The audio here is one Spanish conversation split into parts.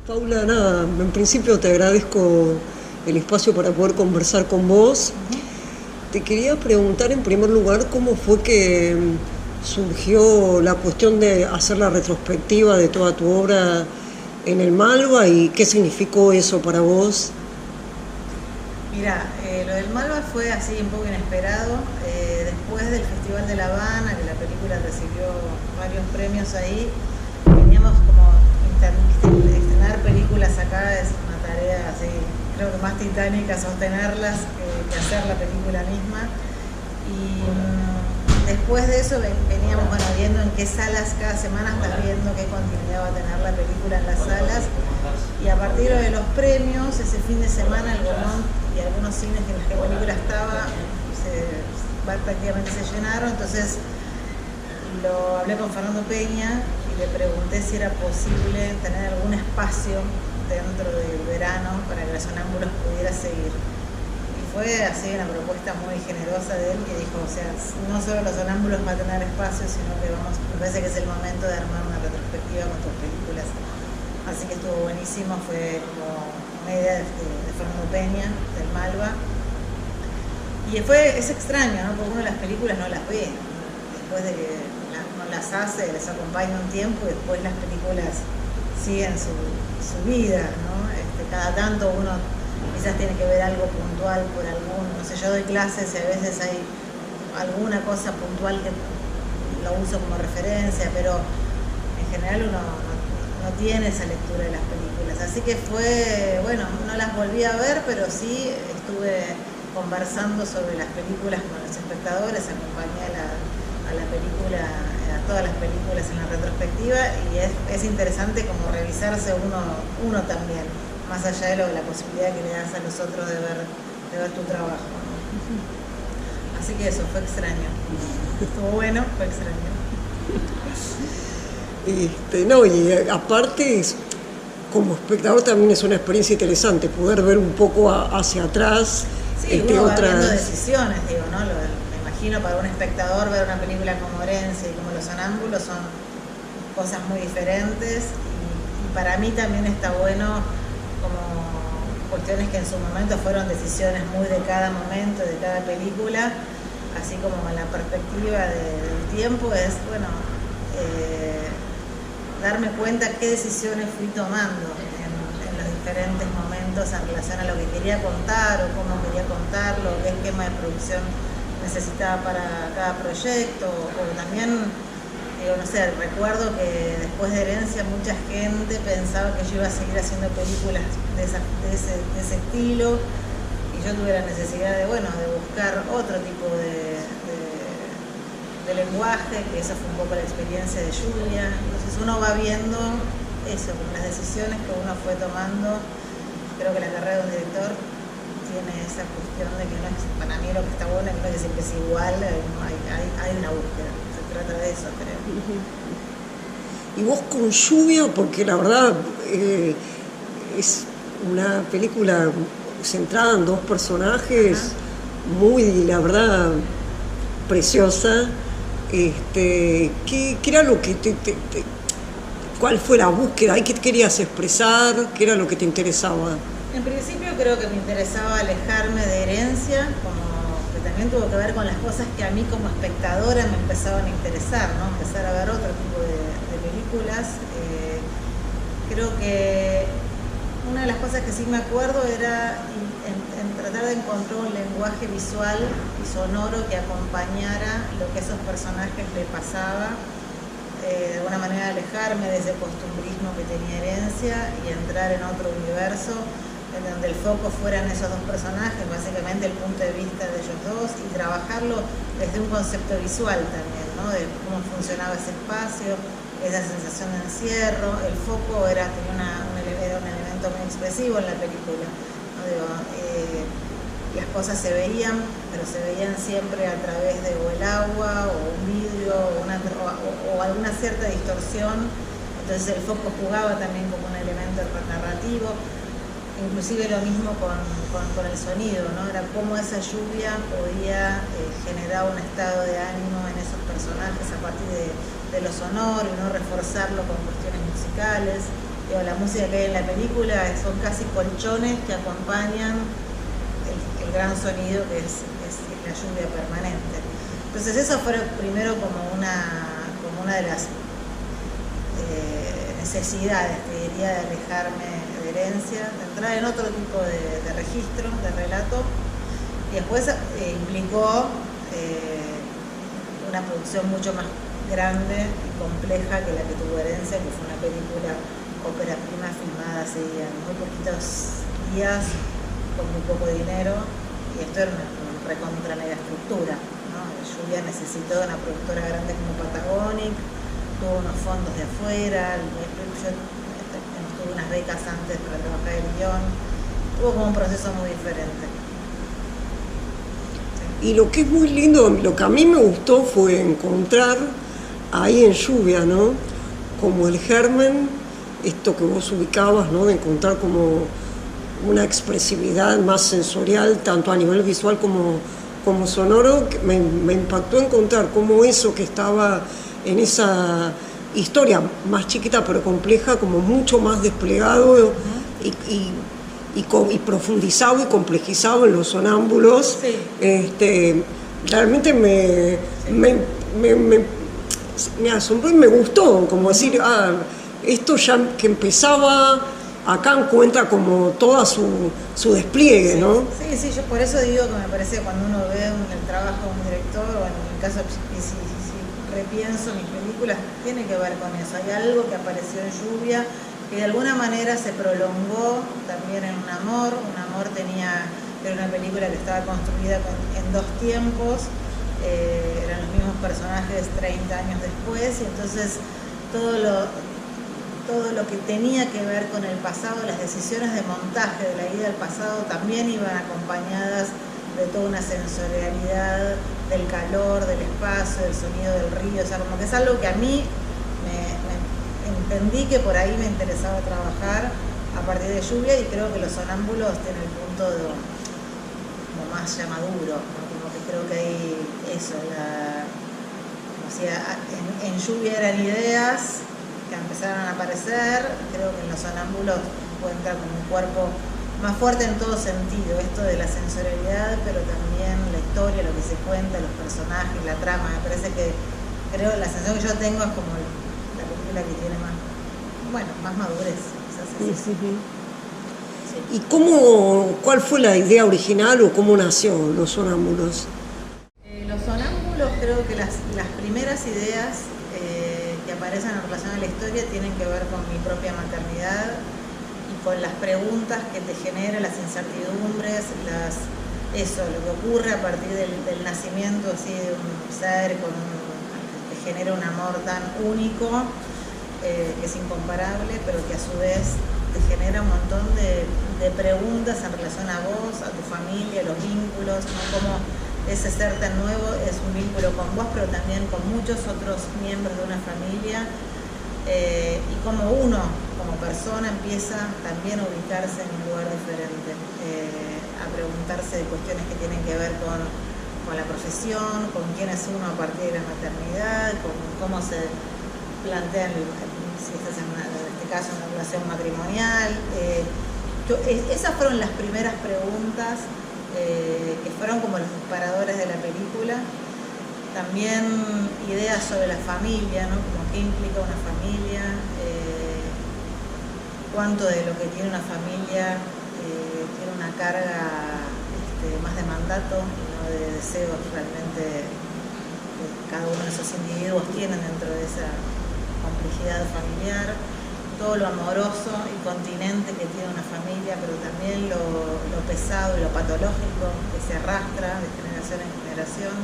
Paula, nada, en principio te agradezco el espacio para poder conversar con vos. Te quería preguntar en primer lugar cómo fue que surgió la cuestión de hacer la retrospectiva de toda tu obra en el Malva y qué significó eso para vos. Mira, lo del Malva fue así un poco inesperado. Después del Festival de La Habana, que la película recibió varios premios ahí, veníamos como estrenar películas acá es una tarea así, creo que más titánica sostenerlas que hacer la película misma. Y después de eso veníamos viendo en qué salas cada semana estás viendo qué continuidad va a tener la película en las salas. Y a partir de los premios, ese fin de semana el Gaumont y algunos cines en los que la película estaba prácticamente se llenaron. Entonces lo hablé con Fernando Peña y le pregunté si era posible tener algún espacio dentro del verano para que los sonámbulos pudiera seguir. Y fue así una propuesta muy generosa de él, que dijo, o sea, no solo los sonámbulos va a tener espacio, sino que me parece que es el momento de armar una retrospectiva con tus películas. Así que estuvo buenísimo, fue como una idea de Fernando Peña, del Malva. Y es extraño, ¿no? Porque uno las películas no las ve. Después de que uno las hace, les acompaña un tiempo y después las películas siguen su vida, ¿no? Cada tanto uno quizás tiene que ver algo puntual por no sé, yo doy clases y a veces hay alguna cosa puntual que lo uso como referencia, pero en general uno no tiene esa lectura de las películas. Así que fue, bueno, no las volví a ver, pero sí estuve conversando sobre las películas con los espectadores, acompañé a la película, a todas las películas en la retrospectiva, y es interesante como revisarse uno también, más allá de la posibilidad que le das a los otros de ver tu trabajo, ¿no? Así que eso fue extraño. Estuvo bueno, fue extraño. No, y aparte, como espectador también es una experiencia interesante poder ver un poco hacia atrás. Sí, uno va viendo decisiones, digo, ¿no? Me imagino para un espectador ver una película como Orense y como Los Sonámbulos son cosas muy diferentes, y para mí también está bueno como cuestiones que en su momento fueron decisiones muy de cada momento, de cada película, así como en la perspectiva del tiempo es, bueno, darme cuenta qué decisiones fui tomando en los diferentes momentos en relación a lo que quería contar o cómo quería contarlo, qué esquema de producción necesitaba para cada proyecto, o también, digo, no sé, recuerdo que después de Herencia mucha gente pensaba que yo iba a seguir haciendo películas de ese estilo, y yo tuve la necesidad de buscar otro tipo de lenguaje, que esa fue un poco la experiencia de Lluvia. Entonces uno va viendo eso, como las decisiones que uno fue tomando. Creo que la carrera de un director tiene esa cuestión de que no es, para mí lo que está bueno es que no es siempre es igual, hay una búsqueda, se trata de eso, creo. Y vos con Lluvia, porque la verdad es una película centrada en dos personajes, muy, la verdad, preciosa. ¿Qué era lo que cuál fue la búsqueda? ¿Qué querías expresar? ¿Qué era lo que te interesaba? En principio creo que me interesaba alejarme de Herencia, como que también tuvo que ver con las cosas que a mí como espectadora me empezaban a interesar, ¿no? Empezar a ver otro tipo de películas. Creo que una de las cosas que sí me acuerdo era en tratar de encontrar un lenguaje visual y sonoro que acompañara lo que a esos personajes le pasaba, de alguna manera alejarme de ese costumbrismo que tenía Herencia y entrar en otro universo en donde el foco fueran esos dos personajes, básicamente el punto de vista de ellos dos, y trabajarlo desde un concepto visual también, ¿no? De cómo funcionaba ese espacio, esa sensación de encierro. El foco era un elemento muy expresivo en la película, ¿no? Las cosas se veían, pero se veían siempre a través de o el agua o un vidrio o alguna cierta distorsión. Entonces el foco jugaba también como un elemento narrativo. Inclusive lo mismo con el sonido, ¿no? Era cómo esa lluvia podía generar un estado de ánimo en esos personajes a partir de lo sonoro y no reforzarlo con cuestiones musicales. Digo, la música que hay en la película son casi colchones que acompañan el gran sonido que es la lluvia permanente. Entonces eso fue primero como una de las necesidades, te diría, de alejarme de herencia, de entrar en otro tipo de registro, de relato, y después implicó una producción mucho más grande y compleja que la que tuvo herencia, que fue una película ópera prima filmada así en muy poquitos días, con muy poco dinero, y esto era una recontra mega estructura, ¿no? Lluvia necesitó una productora grande como Patagonic, tuvo unos fondos de afuera, yo tuve unas becas antes para trabajar el guión, tuvo como un proceso muy diferente. Sí. Y lo que es muy lindo, lo que a mí me gustó fue encontrar ahí en Lluvia, ¿no? Como el germen, esto que vos ubicabas, ¿no? De encontrar como una expresividad más sensorial, tanto a nivel visual como sonoro. Me impactó encontrar cómo eso que estaba en esa historia más chiquita pero compleja, como mucho más desplegado y profundizado y complejizado en los sonámbulos. Sí. Realmente me asombró y me gustó, como decir, esto ya que empezaba, acá encuentra como todo su despliegue, sí, ¿no? Sí, yo por eso digo que me parece que cuando uno ve el trabajo de un director, o en el caso, si repienso mis películas, tiene que ver con eso. Hay algo que apareció en Lluvia, que de alguna manera se prolongó también en Un Amor. Un Amor era una película que estaba construida en dos tiempos, eran los mismos personajes 30 años después, y entonces todo lo que tenía que ver con el pasado, las decisiones de montaje de la ida al pasado también iban acompañadas de toda una sensorialidad, del calor, del espacio, del sonido del río, o sea, como que es algo que a mí entendí que por ahí me interesaba trabajar a partir de Lluvia, y creo que Los Sonámbulos tiene el punto como más ya maduro, ¿no? Como que creo que hay eso, o sea, en Lluvia eran ideas que empezaron a aparecer. Creo que en Los Sonámbulos puede entrar como un cuerpo más fuerte en todo sentido, esto de la sensorialidad, pero también la historia, lo que se cuenta, los personajes, la trama. Me parece que, la sensación que yo tengo es como la película que tiene más madurez. Sí. ¿Y cuál fue la idea original o cómo nació Los Sonámbulos? Los Sonámbulos, creo que las primeras ideas que aparecen en relación a la historia tienen que ver con mi propia maternidad y con las preguntas que te generan, las incertidumbres, lo que ocurre a partir del nacimiento así de un ser que genera un amor tan único, que es incomparable, pero que a su vez te genera un montón de preguntas en relación a vos, a tu familia, los vínculos, ¿no? Cómo ese ser tan nuevo es un vínculo con vos, pero también con muchos otros miembros de una familia, y cómo uno, como persona, empieza también a ubicarse en un lugar diferente, a preguntarse de cuestiones que tienen que ver con la profesión, con quién es uno a partir de la maternidad, con cómo se plantean, si estás en este caso en una relación matrimonial. Esas fueron las primeras preguntas que fueron como los disparadores de la película. También ideas sobre la familia, ¿no? Como qué implica una familia, cuánto de lo que tiene una familia tiene una carga más de mandato y no de deseos realmente que cada uno de esos individuos tienen dentro de esa complejidad familiar, todo lo amoroso y continente que tiene una familia, pero también lo pesado y lo patológico que se arrastra de generación en generación.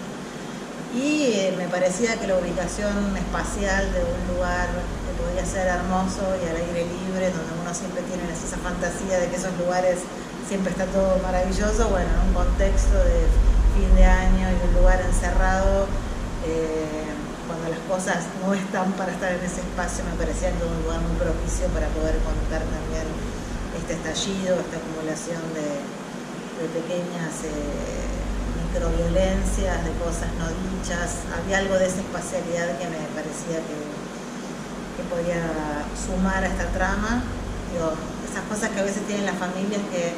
Y me parecía que la ubicación espacial de un lugar que podía ser hermoso y al aire libre, donde uno siempre tiene esa fantasía de que esos lugares siempre está todo maravilloso, bueno, en un contexto de fin de año y un lugar encerrado, cuando las cosas no están para estar en ese espacio, me parecía que era un lugar muy propicio para poder contar también este estallido, esta acumulación de pequeñas microviolencias, de cosas no dichas. Había algo de esa espacialidad que me parecía que podía sumar a esta trama. Digo, esas cosas que a veces tienen las familias que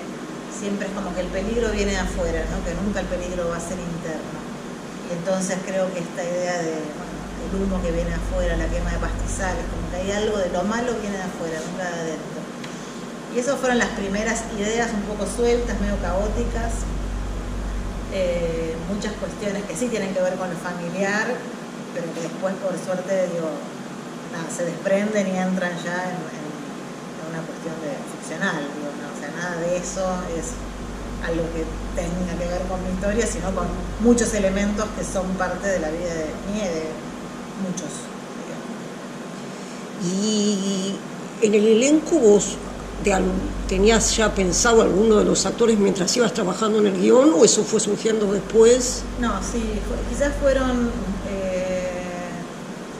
siempre es como que el peligro viene de afuera, ¿no? Que nunca el peligro va a ser interno. Y entonces creo que esta idea de, bueno, el humo que viene de afuera, la quema de pastizales, como que hay algo de lo malo viene de afuera, nunca de adentro. Y esas fueron las primeras ideas un poco sueltas, medio caóticas. Muchas cuestiones que sí tienen que ver con lo familiar, pero que después, por suerte, digo, nada, se desprenden y entran ya en una cuestión de ficcional, digo, no, o sea, nada de eso es algo que tenga que ver con mi historia, sino con muchos elementos que son parte de la vida de mí y de muchos, digamos. Y en el elenco vos ¿tenías ya pensado alguno de los actores mientras ibas trabajando en el guión o eso fue surgiendo después? No, sí, quizás fueron,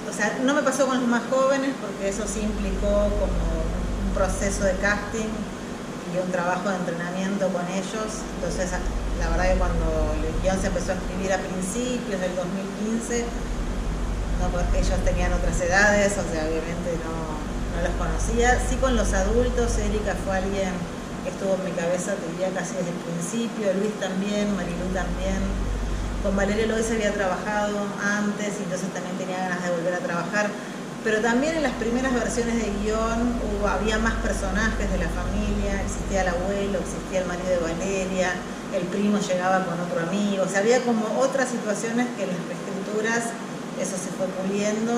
o sea, no me pasó con los más jóvenes porque eso sí implicó como un proceso de casting y un trabajo de entrenamiento con ellos. Entonces, la verdad que cuando el guión se empezó a escribir a principios del 2015, no, ellos tenían otras edades, o sea, obviamente no los conocía. Sí, con los adultos, Erika fue alguien que estuvo en mi cabeza, te diría, casi desde el principio, Luis también, Marilu también. Con Valeria Lois había trabajado antes y entonces también tenía ganas de volver a trabajar. Pero también en las primeras versiones de guión había más personajes de la familia, existía el abuelo, existía el marido de Valeria, el primo llegaba con otro amigo, o sea, había como otras situaciones que en las reescrituras eso se fue puliendo.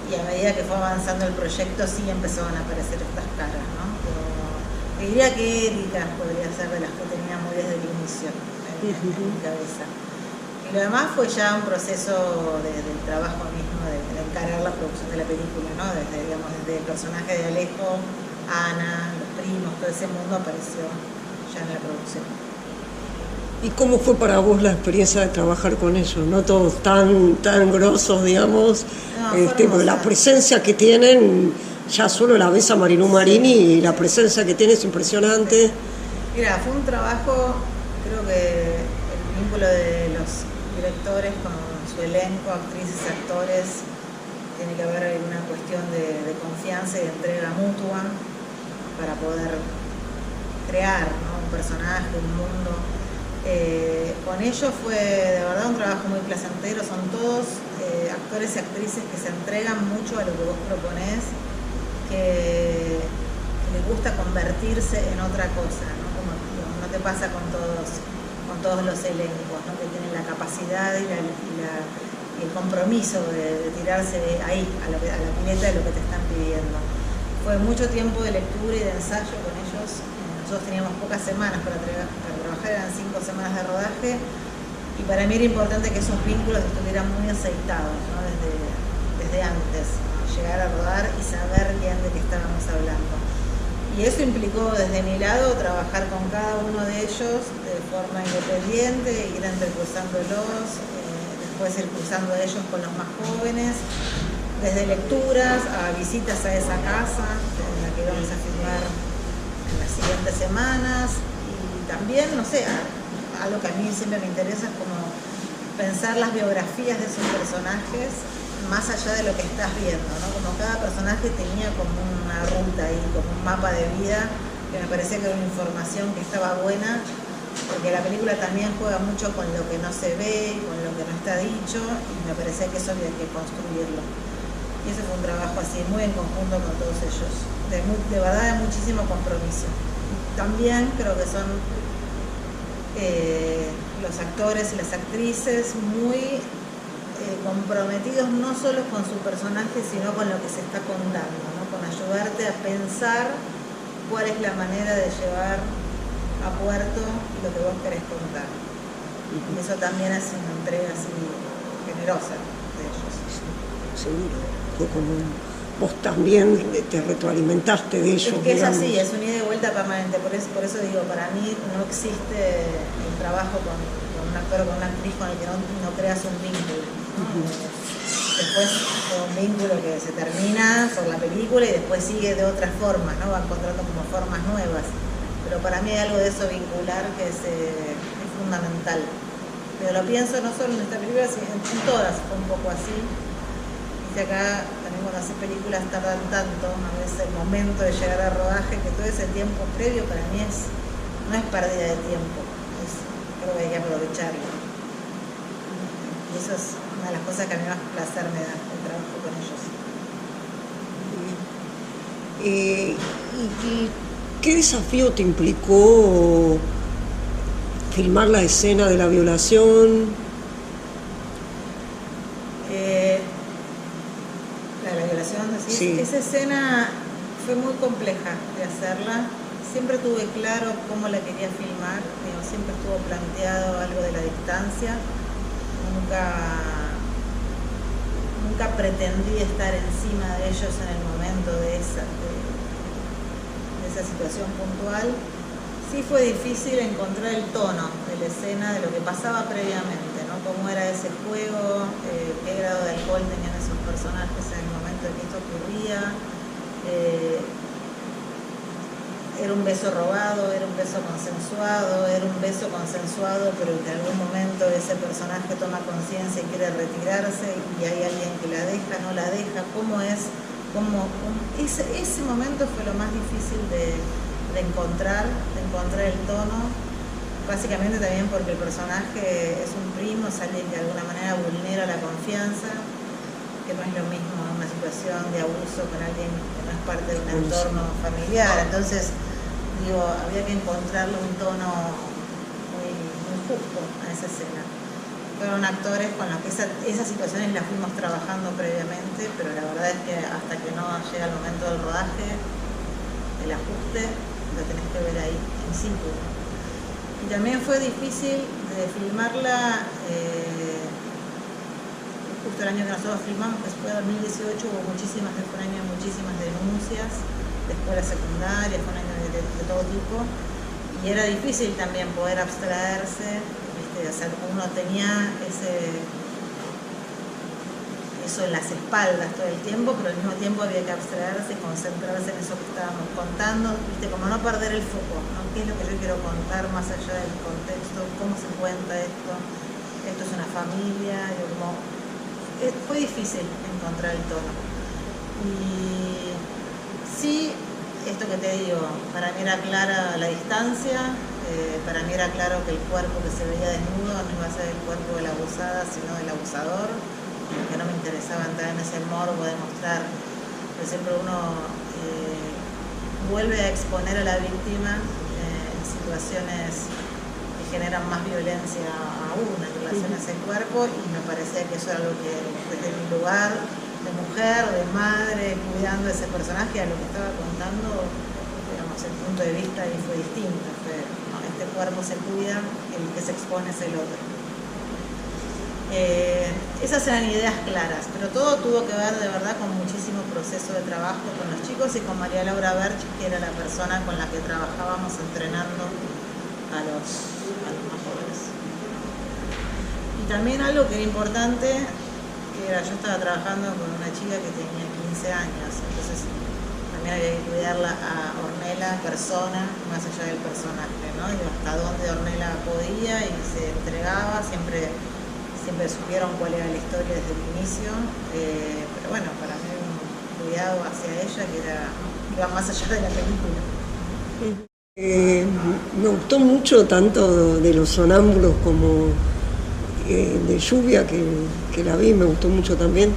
Y a medida que fue avanzando el proyecto sí empezaron a aparecer estas caras, ¿no? Pero te diría que Erika podría ser de las que tenía muy desde el inicio en mi cabeza. Y lo demás fue ya un proceso del trabajo mismo, de encarar la producción de la película, ¿no? Desde el personaje de Alejo, Ana, los primos, todo ese mundo apareció ya en la producción. ¿Y cómo fue para vos la experiencia de trabajar con ellos? No todos tan grosos, digamos, porque la presencia que tienen, ya solo la ves a Marilu Marini y la presencia que tiene es impresionante. Mira, fue un trabajo, creo que el vínculo de los directores con su elenco, actrices, actores, tiene que haber una cuestión de confianza y de entrega mutua para poder crear, ¿no? Un personaje, un mundo. Con ellos fue de verdad un trabajo muy placentero, son todos actores y actrices que se entregan mucho a lo que vos proponés, que les gusta convertirse en otra cosa, ¿no? Como no te pasa con todos los elencos, ¿no? Que tienen la capacidad y el compromiso de tirarse ahí, a la pileta de lo que te están pidiendo. Fue mucho tiempo de lectura y de ensayo con ellos. Nosotros teníamos pocas semanas para trabajar, eran 5 semanas de rodaje, y para mí era importante que esos vínculos estuvieran muy aceitados, ¿no? Desde antes, ¿no? Llegar a rodar y saber bien de qué estábamos hablando. Y eso implicó desde mi lado trabajar con cada uno de ellos de forma independiente, ir entrecruzándolos, después ir cruzando a ellos con los más jóvenes, desde lecturas a visitas a esa casa en la que íbamos a filmar en las siguientes semanas. Y también, no sé, algo que a mí siempre me interesa es como pensar las biografías de esos personajes más allá de lo que estás viendo, ¿no? Como cada personaje tenía como una ruta ahí, como un mapa de vida, que me parecía que era una información que estaba buena, porque la película también juega mucho con lo que no se ve, con lo que no está dicho, y me parecía que eso había que construirlo. Y ese fue un trabajo así, muy en conjunto con todos ellos, de verdad de muchísimo compromiso. También creo que son los actores y las actrices muy comprometidos no solo con su personaje, sino con lo que se está contando, ¿no? Con ayudarte a pensar cuál es la manera de llevar a puerto lo que vos querés contar. Y eso también es una entrega así generosa de ellos. Seguro, fue como vos también te retroalimentaste de ellos. Es que digamos. Es así, es un ida y vuelta permanente, por eso digo, para mí no existe el trabajo con un actor o con una actriz con el que no creas un vínculo, ¿no? Después fue un vínculo que se termina por la película y después sigue de otras formas, ¿no? Va encontrando como formas nuevas, pero para mí hay algo de eso vincular que es fundamental. Pero lo pienso no solo en esta película, sino en todas, fue un poco así. viste acá también cuando haces películas tardan tanto, a veces el momento de llegar al rodaje, que todo ese tiempo previo para mí no es pérdida de tiempo, creo que hay que aprovecharlo. Y eso es una de las cosas que a mí más placer me da el trabajo con ellos. ¿Y qué desafío te implicó filmar la escena de la violación? La violación, ¿decís? Sí. Esa escena fue muy compleja de hacerla. Siempre tuve claro cómo la quería filmar, siempre estuvo planteado algo de la distancia. Nunca pretendí estar encima de ellos en el momento de esa situación puntual. Sí fue difícil encontrar el tono de la escena, de lo que pasaba previamente, ¿no? Cómo era ese juego, qué grado de alcohol tenían esos personajes en el momento en que esto ocurría. Era un beso robado, era un beso consensuado, pero que en algún momento ese personaje toma conciencia y quiere retirarse y hay alguien que la deja, no la deja. Ese momento fue lo más difícil de encontrar el tono, básicamente también porque el personaje es un primo, es alguien que de alguna manera vulnera la confianza, que no es lo mismo una situación de abuso con alguien que no es parte de un entorno familiar. Entonces, había que encontrarle un tono muy, muy justo a esa escena. Fueron actores con los que esas situaciones las fuimos trabajando previamente, pero la verdad es que hasta que no llega el momento del rodaje, el ajuste, lo tenés que ver ahí, en situ. Y también fue difícil de filmarla, justo el año que nosotros filmamos, que fue 2018, fue un año de muchísimas denuncias de escuelas secundarias, fue un año de todo tipo, y era difícil también poder abstraerse, ¿viste? O sea, uno tenía eso en las espaldas todo el tiempo, pero al mismo tiempo había que abstraerse y concentrarse en eso que estábamos contando, ¿viste? Como no perder el foco, ¿no? ¿Qué es lo que yo quiero contar más allá del contexto? ¿Cómo se cuenta esto? Esto es una familia, fue difícil encontrar el tono. Y sí, esto que te digo, para mí era clara la distancia, para mí era claro que el cuerpo que se veía desnudo no iba a ser el cuerpo de la abusada, sino del abusador, que no me interesaba entrar en ese morbo de mostrar, por siempre uno vuelve a exponer a la víctima en situaciones que generan más violencia aún en relación a ese cuerpo, y me parecía que eso era algo que desde mi lugar de mujer, de madre, cuidando a ese personaje, a lo que estaba contando, digamos, el punto de vista ahí fue distinto. Este cuerpo se cuida, el que se expone es el otro. Esas eran ideas claras, pero todo tuvo que ver de verdad con muchísimo proceso de trabajo con los chicos y con María Laura Berch, que era la persona con la que trabajábamos entrenando a los más jóvenes. Y también algo que era importante, yo estaba trabajando con una chica que tenía 15 años, entonces también había que cuidarla a Ornella, persona, más allá del personaje, ¿no? Y hasta dónde Ornella podía y se entregaba, siempre supieron cuál era la historia desde el inicio, pero bueno, para mí un cuidado hacia ella que iba más allá de la película. Me gustó mucho tanto de Los Sonámbulos como de Lluvia, que la vi, me gustó mucho también.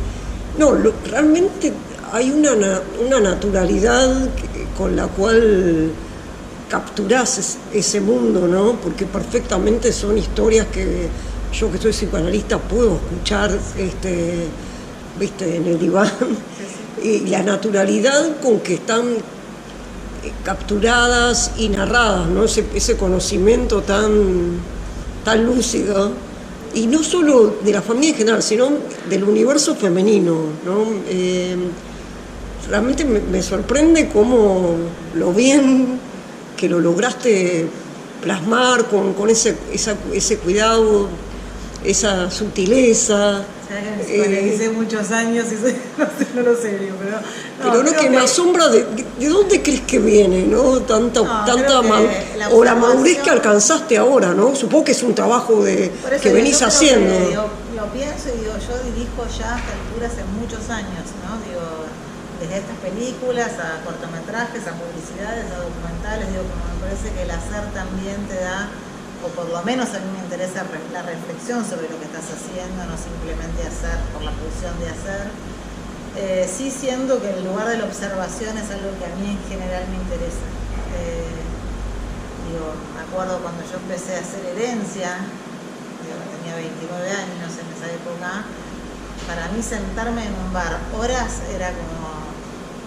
Realmente hay una naturalidad con la cual capturás ese mundo, ¿no? Porque perfectamente son historias que yo, que soy psicoanalista, puedo escuchar en el diván, y la naturalidad con que están capturadas y narradas, ¿no? Ese conocimiento tan lúcido, y no solo de la familia en general, sino del universo femenino, ¿no? Realmente me sorprende cómo lo bien que lo lograste plasmar con ese cuidado, esa sutileza. O sea, que me hice muchos años y no lo sé, pero no, que me asombra de dónde crees que viene, ¿no? La madurez que alcanzaste ahora, ¿no? Supongo que es un trabajo que venís haciendo. lo pienso y digo, yo dirijo ya a esta altura hace muchos años, ¿no? Digo, desde estas películas a cortometrajes, a publicidades, a documentales, digo, como me parece que el hacer también te da, o por lo menos a mí me interesa la reflexión sobre lo que estás haciendo, no simplemente hacer por la pulsión de hacer. Sí siendo que el lugar de la observación es algo que a mí en general me interesa. Digo, me acuerdo cuando yo empecé a hacer Herencia, tenía 29 años en esa época, para mí sentarme en un bar horas era como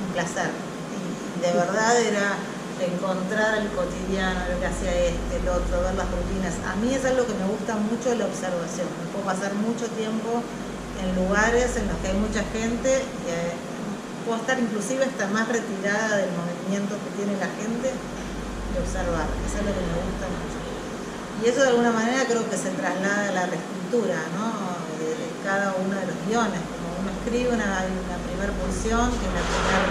un placer. Y de verdad era encontrar el cotidiano, lo que hacía el otro, ver las rutinas. A mí es algo que me gusta mucho, la observación. Me puedo pasar mucho tiempo en lugares en los que hay mucha gente, puedo estar inclusive hasta más retirada del movimiento que tiene la gente y observar. Eso es lo que me gusta mucho. Y eso de alguna manera creo que se traslada a la reescritura, ¿no? De cada uno de los guiones. Como uno escribe hay una primera pulsión, que es la primera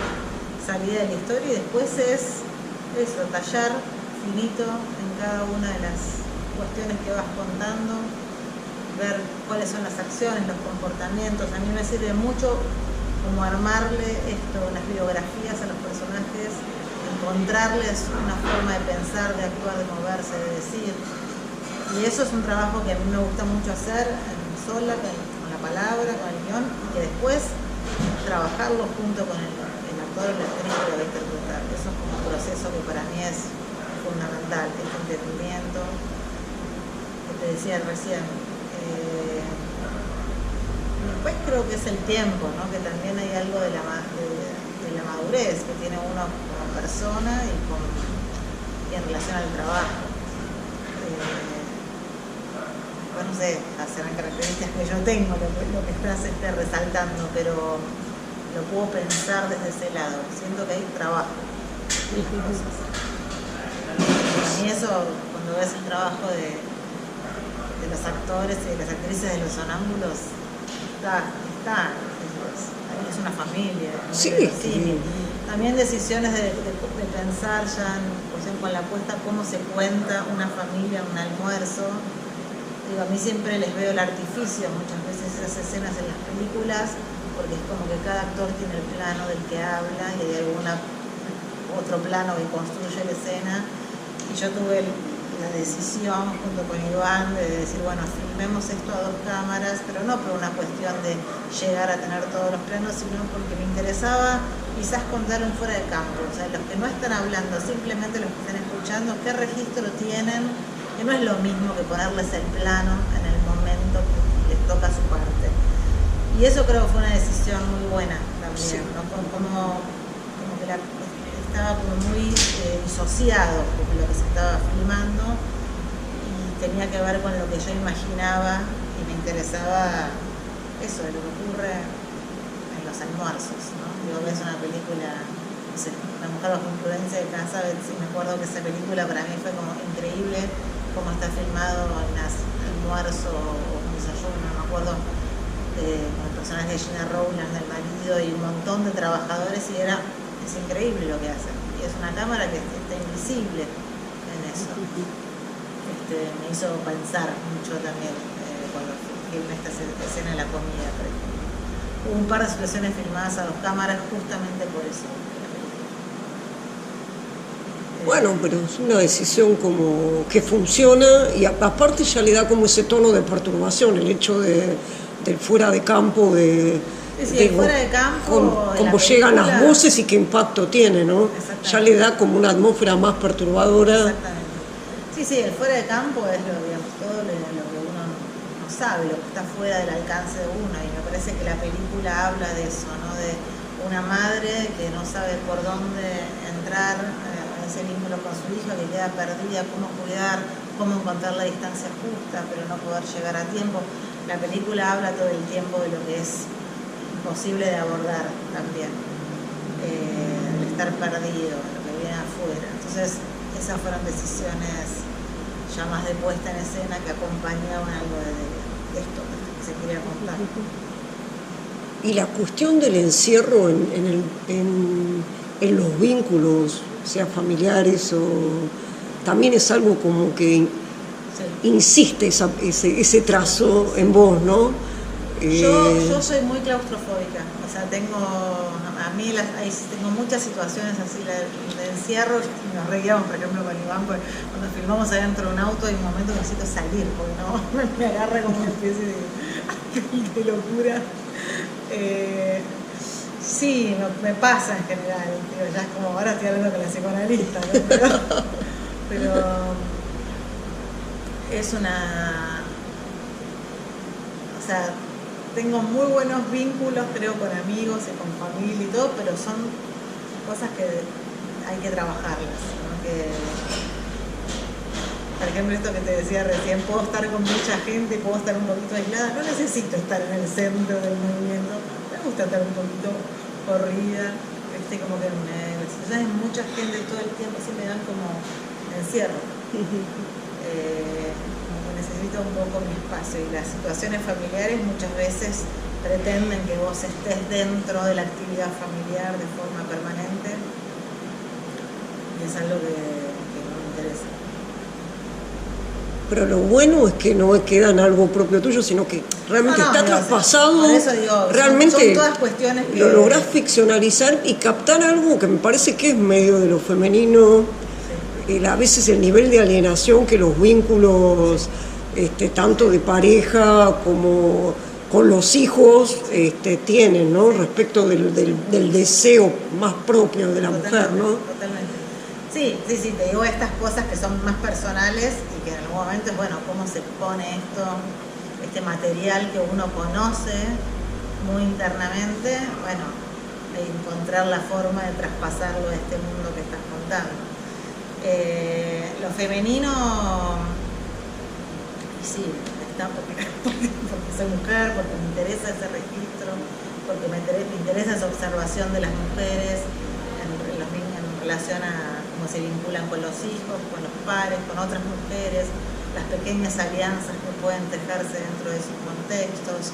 salida de la historia, y después es eso, tallar finito en cada una de las cuestiones que vas contando, ver cuáles son las acciones, los comportamientos. A mí me sirve mucho como armarle las biografías a los personajes, encontrarles una forma de pensar, de actuar, de moverse, de decir. Y eso es un trabajo que a mí me gusta mucho hacer sola, con la palabra, con el guión, y que después trabajarlo junto con el actor o la actriz que lo va a interpretar. Eso es como un proceso que para mí es fundamental, este entendimiento que te decía recién. Después creo que es el tiempo, ¿no? Que también hay algo de la madurez que tiene uno como persona y en relación al trabajo. No sé, serán características que yo tengo, lo que estás resaltando, pero lo puedo pensar desde ese lado. Siento que hay trabajo. A mí eso, cuando ves el trabajo de los actores y de las actrices de Los Sonámbulos, es una familia. Sí. También decisiones de pensar ya con la apuesta cómo se cuenta una familia en un almuerzo. Digo, a mí siempre les veo el artificio, muchas veces esas escenas en las películas, porque es como que cada actor tiene el plano del que habla y hay otro plano que construye la escena. Y yo tuve la decisión junto con Iván de decir, bueno, filmemos esto a 2 cámaras, pero no por una cuestión de llegar a tener todos los planos, sino porque me interesaba quizás contar un fuera de campo, o sea, los que no están hablando, simplemente los que están escuchando, qué registro tienen, que no es lo mismo que ponerles el plano en el momento que les toca su parte. Y eso creo que fue una decisión muy buena también, ¿no? Como que estaba como muy disociado con lo que se estaba filmando y tenía que ver con lo que yo imaginaba y me interesaba eso, de lo que ocurre en los almuerzos, ¿no? Digo, ves una película, no sé, Una mujer bajo influencia de casa, sí me acuerdo que esa película para mí fue como increíble cómo está filmado en almuerzo o un desayuno, no me acuerdo, con el personaje de Gina Rowland, del marido y un montón de trabajadores, y es increíble lo que hacen. Y es una cámara que está invisible en eso. Me hizo pensar mucho también cuando filmé esta escena de la comida, por ejemplo. Hubo un par de situaciones filmadas a 2 cámaras justamente por eso. Bueno, pero es una decisión como que funciona y aparte ya le da como ese tono de perturbación, el hecho del fuera de campo, el fuera de campo, cómo llegan las voces y qué impacto tiene, ¿no? Ya le da como una atmósfera más perturbadora. Exactamente. Sí, el fuera de campo es todo lo que uno no sabe, lo que está fuera del alcance de uno, y me parece que la película habla de eso, ¿no? De una madre que no sabe por dónde entrar ese vínculo con su hija, que queda perdida, cómo cuidar, cómo encontrar la distancia justa, pero no poder llegar a tiempo. La película habla todo el tiempo de lo que es imposible de abordar también, el estar perdido, lo que viene afuera. Entonces, esas fueron decisiones ya más de puesta en escena que acompañaban algo de esto que se quería contar. Y la cuestión del encierro en los vínculos, sea familiares o también es algo como que insiste ese trazo en vos, ¿no? Yo soy muy claustrofóbica, o sea, tengo muchas situaciones así de encierro, y nos reíamos, por ejemplo, con Iván, cuando filmamos adentro de un auto, hay un momento que necesito salir, porque no me agarra como una especie de locura. Sí, me pasa en general, digo, ya es como ahora estoy hablando con la psicoanalista, ¿no? pero es una... O sea, tengo muy buenos vínculos, creo, con amigos y con familia y todo, pero son cosas que hay que trabajarlas, ¿no? Por ejemplo, esto que te decía recién, puedo estar con mucha gente, puedo estar un poquito aislada, no necesito estar en el centro del movimiento, me gusta estar un poquito corrida, como que si hay mucha gente todo el tiempo, así me dan como encierro. Necesito un poco mi espacio, y las situaciones familiares muchas veces pretenden que vos estés dentro de la actividad familiar de forma permanente, y es algo que no me interesa. Pero lo bueno es que no queda en algo propio tuyo, sino que realmente está traspasado. Por eso digo, realmente son todas cuestiones que... Lo lográs ficcionalizar y captar algo que me parece que es medio de lo femenino. Sí. A veces el nivel de alienación que los vínculos, tanto de pareja como con los hijos, tienen, ¿no? Respecto del deseo más propio de la mujer, ¿no? Totalmente. Sí, te digo estas cosas que son más personales y que en algún momento es, bueno, cómo se pone este material que uno conoce muy internamente, bueno, encontrar la forma de traspasarlo a este mundo que estás contando. Lo femenino, sí, está porque soy mujer, porque me interesa ese registro, porque me interesa esa observación de las mujeres en relación a cómo se vinculan con los hijos, con los padres, con otras mujeres, las pequeñas alianzas que pueden tejerse dentro de sus contextos,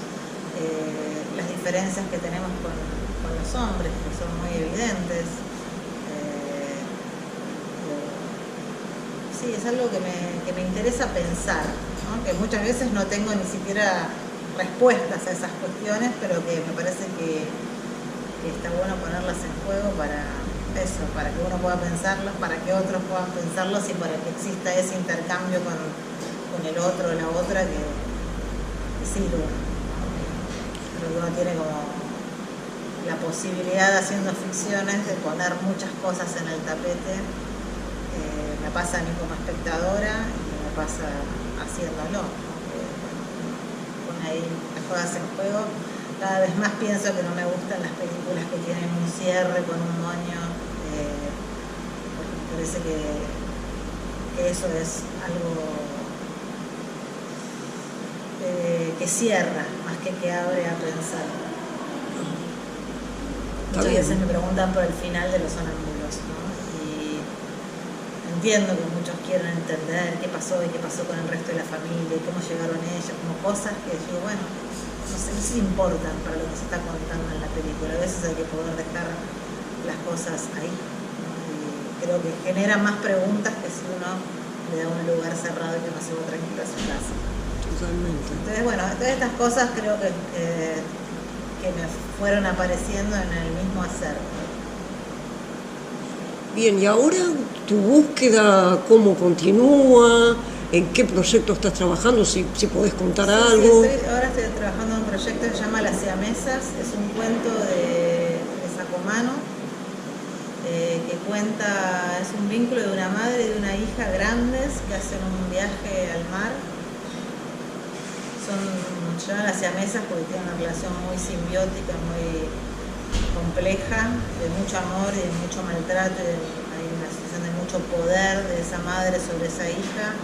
las diferencias que tenemos con los hombres, que son muy evidentes. Sí, es algo que me interesa pensar, ¿no? Que muchas veces no tengo ni siquiera respuestas a esas cuestiones, pero que me parece que está bueno ponerlas en juego para que uno pueda pensarlas, para que otros puedan pensarlos y para que exista ese intercambio con el otro o la otra que sirve. Creo que uno tiene como la posibilidad, haciendo ficciones, de poner muchas cosas en el tapete. Me pasa a mí como espectadora y me pasa haciéndolo, ¿no? Pone ahí las cosas en juego. Cada vez más pienso que no me gustan las películas que tienen un cierre con un moño, porque me parece que eso es algo que cierra más que abre a pensar. Muchas veces me preguntan por el final de Los Sonámbulos, ¿no? Y entiendo que muchos quieren entender qué pasó y qué pasó con el resto de la familia y cómo llegaron ellos, como cosas que yo, bueno, no sé si importan para lo que se está contando en la película. A veces hay que poder dejar las cosas ahí, ¿no? Y creo que genera más preguntas que si uno le da un lugar cerrado y que no se va tranquilo a su casa. Totalmente. Entonces, bueno, todas estas cosas creo que me fueron apareciendo en el mismo hacer. Bien, y ahora tu búsqueda, ¿cómo continúa? ¿En qué proyecto estás trabajando? Si podés contar algo. Sí, ahora estoy trabajando en un proyecto que se llama Las Siamesas. Es un cuento de Sacomano, que cuenta, es un vínculo de una madre y de una hija grandes que hacen un viaje al mar. Se llaman Las Siamesas porque tienen una relación muy simbiótica, muy compleja, de mucho amor y de mucho maltrato, hay una situación de mucho poder de esa madre sobre esa hija,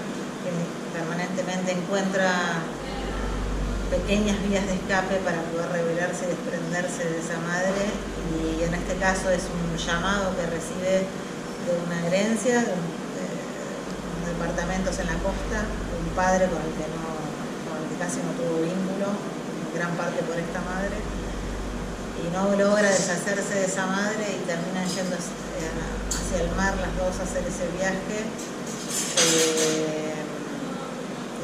que permanentemente encuentra pequeñas vías de escape para poder rebelarse y desprenderse de esa madre, y en este caso es un llamado que recibe de una herencia, de unos departamentos en la costa, de un padre con el que casi no tuvo vínculo, en gran parte por esta madre, y no logra deshacerse de esa madre y terminan yendo hacia el mar las dos a hacer ese viaje.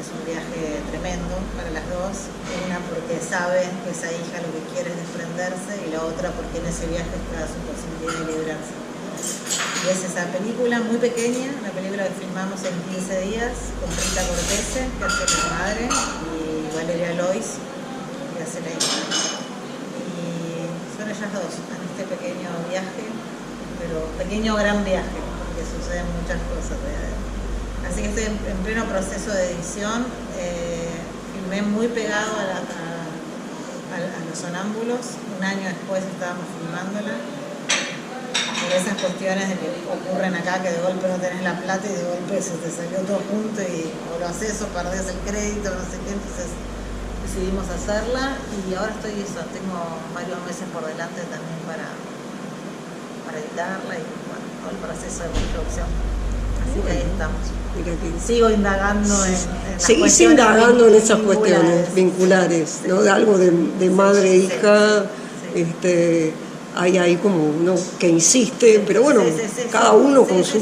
es un viaje tremendo para las dos. Una porque sabe que esa hija lo que quiere es desprenderse, y la otra porque en ese viaje está su posibilidad de librarse. Y es esa película muy pequeña, una película que filmamos en 15 días, con Rita Cortese, que hace la madre, y Valeria Lois, que hace la hija. Y son ellas dos en este pequeño viaje, pero pequeño gran viaje, porque suceden muchas cosas. Así que estoy en pleno proceso de edición. Filmé muy pegado a Los Sonámbulos. Un año después estábamos filmándola. Por esas cuestiones de que ocurren acá, que de golpe no tenés la plata y de golpe se te salió todo junto y o lo haces o perdés el crédito, no sé qué. Entonces decidimos hacerla y ahora tengo varios meses por delante también para editarla y bueno, todo el proceso de postproducción. Así que ahí estamos. Sigo indagando en Seguís indagando en esas cuestiones vinculares, ¿no? De algo de madre e hija, sí. Hay ahí como uno que insiste, pero bueno, cada uno con su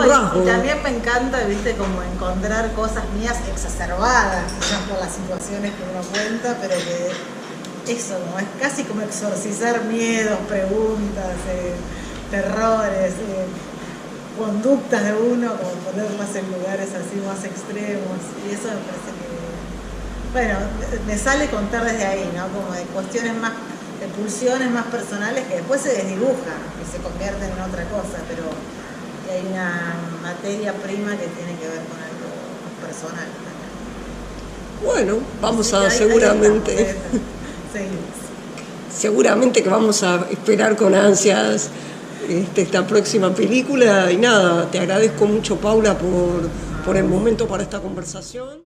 rasgo. Y también me encanta, viste, como encontrar cosas mías exacerbadas, quizás por las situaciones que uno cuenta, pero que eso, como es casi como exorcizar miedos, preguntas, terrores, conductas de uno, como ponerlas en lugares así más extremos, y eso me parece que, bueno, me sale contar desde ahí, ¿no? Como de cuestiones más, de pulsiones más personales que después se desdibujan y se convierten en otra cosa, pero que hay una materia prima que tiene que ver con algo más personal también. Bueno, vamos a seguramente... Seguramente que vamos a esperar con ansias esta próxima película y nada, te agradezco mucho, Paula, por el momento para esta conversación.